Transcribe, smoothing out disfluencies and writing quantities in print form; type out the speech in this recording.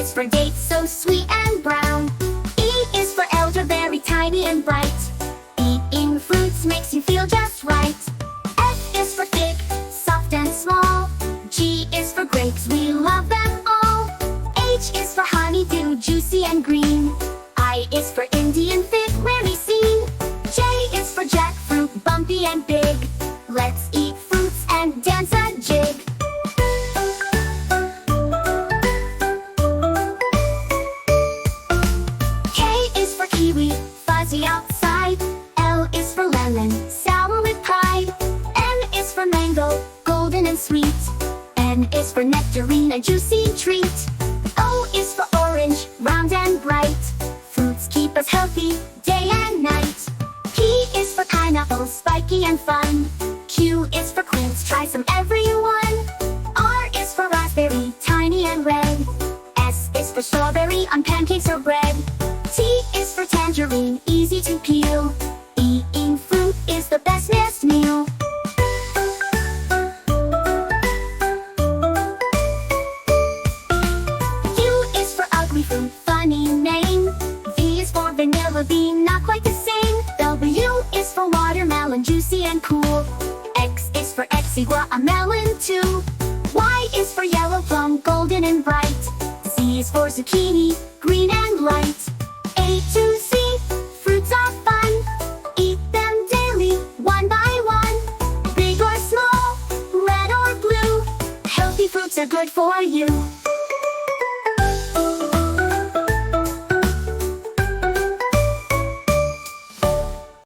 is for dates, so sweet and brown. E is for elderberry, tiny and bright. Eating fruits makes you feel just right. F is for fig, soft and small. G is for grapes, we love them all. H is for honeydew, juicy and green. I is for Indian fig, rarely seen. J is for jackfruit, bumpy and big. Let's eat fruits and dance a jig. K is for kiwi, fuzzy outside. L is for lemon, sour with pride. M is for mango, golden and sweet. N is for nectarine, a juicy treat. O is for orange, round and bright. Fruits keep us healthy, day and night. P is for pineapple, spiky and fun. Q is for quince, try some everyone. R is for raspberry, tiny and red. S is for strawberry, on pancakes or bread. T is for tangerine, easy to peel. Eating fruit is the best missed meal. U is for ugly fruit, funny name. V is for vanilla bean, not quite the same. W is for watermelon, juicy and cool. X is for exigua, a melon too. Y is for yellow plum, golden and bright. Z is for zucchini, green and light. A to Z, fruits are fun. Eat them daily, one by one. Big or small, red or blue. Healthy fruits are good for you.